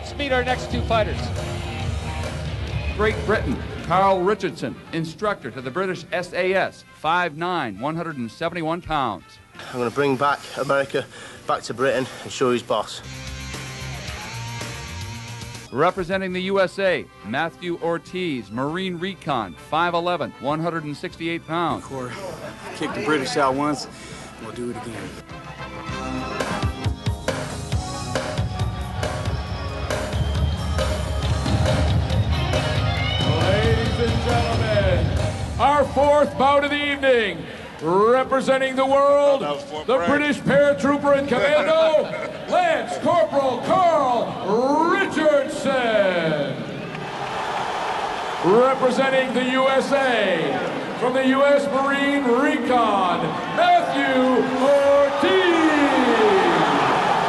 let's meet our next two fighters. Great Britain, Carl Richardson, instructor to the British SAS, 5'9", 171 pounds. I'm going to bring back America back to Britain and show who's boss. Representing the USA, Matthew Ortiz, Marine Recon, 5'11", 168 pounds. Kicked the British out once, we'll do it again. Ladies and gentlemen, our fourth bout of the evening, representing the world, the British paratrooper and commando, Lance Corporal Carl Richardson. Representing the USA, from the U.S. Marine Recon, Matthew Ortiz.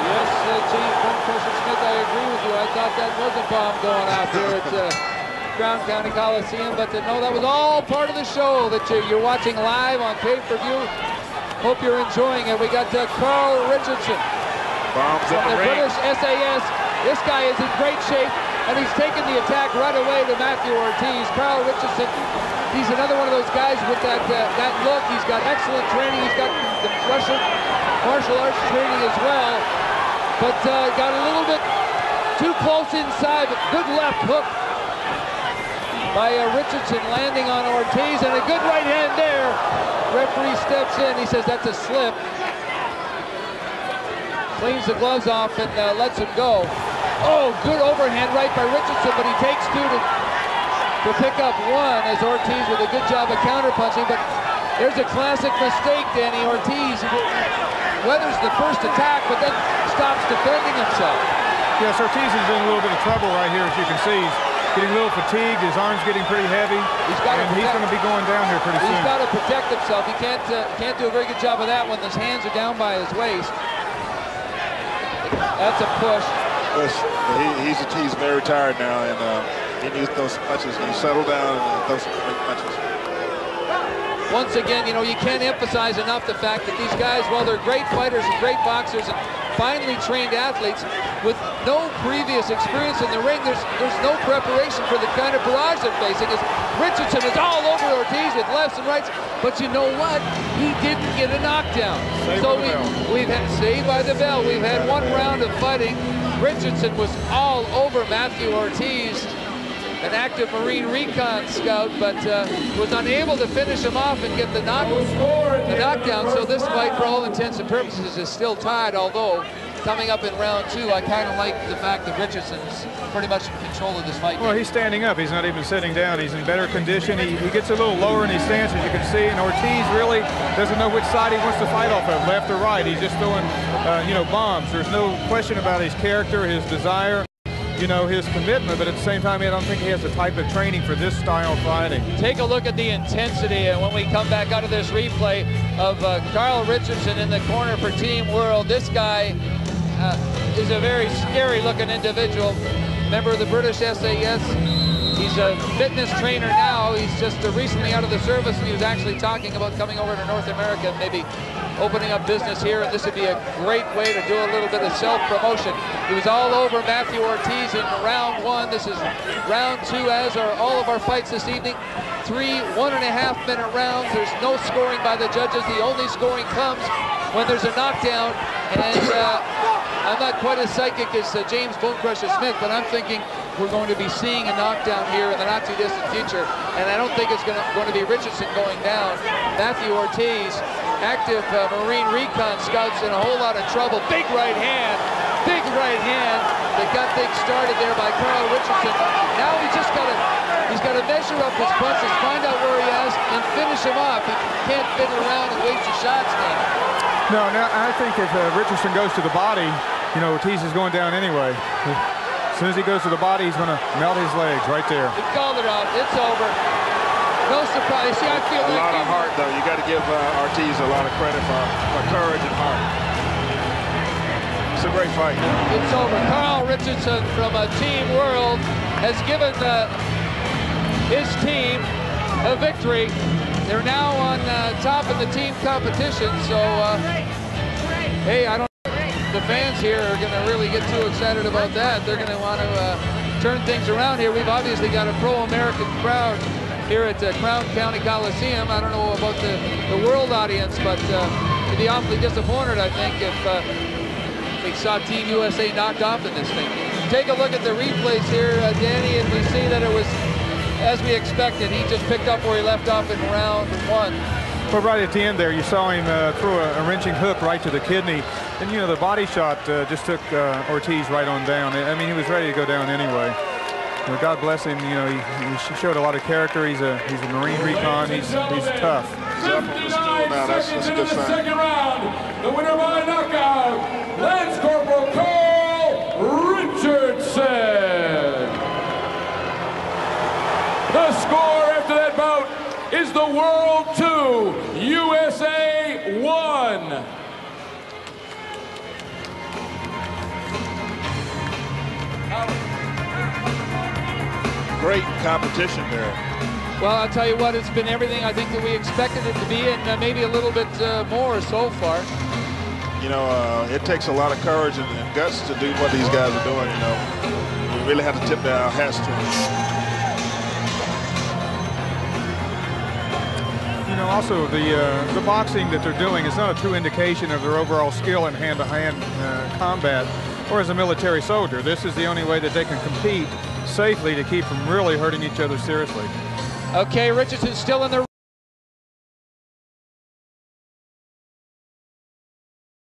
Yes, Chief Professor Smith, I agree with you. I thought that was a bomb going out there at Crown County Coliseum, but no, that was all part of the show that you're watching live on pay-per-view. Hope you're enjoying it. We got Carl Richardson from the British SAS. This guy is in great shape, and he's taken the attack right away to Matthew Ortiz. Carl Richardson, he's another one of those guys with that look. He's got excellent training. He's got the Russian martial arts training as well, but got a little bit too close inside, but good left hook by Richardson, landing on Ortiz, and a good right hand there. Referee steps in, he says that's a slip. Cleans the gloves off and lets him go. Oh, good overhand right by Richardson, but he takes two to pick up one as Ortiz with a good job of counterpunching, but there's a classic mistake, Danny. Ortiz weathers the first attack, but then stops defending himself. Yes, Ortiz is in a little bit of trouble right here, as you can see. He's getting a little fatigued, his arm's getting pretty heavy, he's going to be going down here pretty soon. He's got to protect himself. He can't do a very good job of that when his hands are down by his waist. That's a push. He's very tired now, and he needs those punches. He settle down and throw some big punches. Once again, you know, you can't emphasize enough the fact that these guys, while they're great fighters and great boxers and finely trained athletes with no previous experience in the ring, there's no preparation for the kind of barrage they're facing. As Richardson is all over Ortiz with lefts and rights, but you know what? He didn't get a knockdown. So we've had saved by the bell. We've had one round of fighting. Richardson was all over Matthew Ortiz, an active Marine Recon scout, but was unable to finish him off and get the knockdown. So this fight, for all intents and purposes, is still tied, although coming up in round two, I kind of like the fact that Richardson's pretty much in control of this fight. Well, he's standing up. He's not even sitting down. He's in better condition. He gets a little lower in his stance, as you can see, and Ortiz really doesn't know which side he wants to fight off of, left or right. He's just throwing, bombs. There's no question about his character, his desire, his commitment, but at the same time, I don't think he has the type of training for this style of fighting. Take a look at the intensity, and when we come back out of this replay of Carl Richardson in the corner for Team World, this guy is a very scary-looking individual, member of the British SAS. He's a fitness trainer now. He's just recently out of the service, and he was actually talking about coming over to North America and maybe opening up business here, and this would be a great way to do a little bit of self-promotion. He was all over Matthew Ortiz in round one. This is round two, as are all of our fights this evening. 3 1.5-minute rounds. There's no scoring by the judges. The only scoring comes when there's a knockdown, and I'm not quite as psychic as James Bonecrusher Smith, but I'm thinking we're going to be seeing a knockdown here in the not-too-distant future, and I don't think it's going to be Richardson going down. Matthew Ortiz, active Marine Recon scouts, in a whole lot of trouble. Big right hand that got things started there by Carl Richardson. Now he's got to measure up his punches, find out where he is, and finish him off. He can't fiddle around and waste his shots now. No, I think if Richardson goes to the body, Ortiz is going down anyway. As soon as he goes to the body, he's going to melt his legs right there. He called it out. It's over. No surprise. See, I feel a lot of heart, though. You got to give Ortiz a lot of credit for courage and heart. It's a great fight. It's over. Carl Richardson from Team World has given his team a victory. They're now on top of the team competition. So, hey, I don't. the fans here are going to really get too excited about that. They're going to want to turn things around here. We've obviously got a pro-American crowd here at Crown County Coliseum. I don't know about the world audience, but they'd be awfully disappointed, I think, if we saw Team USA knocked off in this thing. Take a look at the replays here, Danny, and we see that it was as we expected. He just picked up where he left off in round 1. Well, right at the end there, you saw him throw a wrenching hook right to the kidney. And, you know, the body shot just took Ortiz right on down. I mean, he was ready to go down anyway. You know, God bless him. You know, he showed a lot of character. He's a Marine recon. He's tough. He's up on the stool now. That's a good sign. Second round, the winner by knockout, Lance Corporal Carl Richardson. The score after that bout is the World 2, USA 1. Great competition there. Well, I'll tell you what, it's been everything I think that we expected it to be, and maybe a little bit more so far. You know, it takes a lot of courage and guts to do what these guys are doing, you know. We really have to tip our hats to them. You know, also the boxing that they're doing is not a true indication of their overall skill in hand-to-hand combat or as a military soldier. This is the only way that they can compete safely to keep from really hurting each other seriously. Okay, Richardson's still in the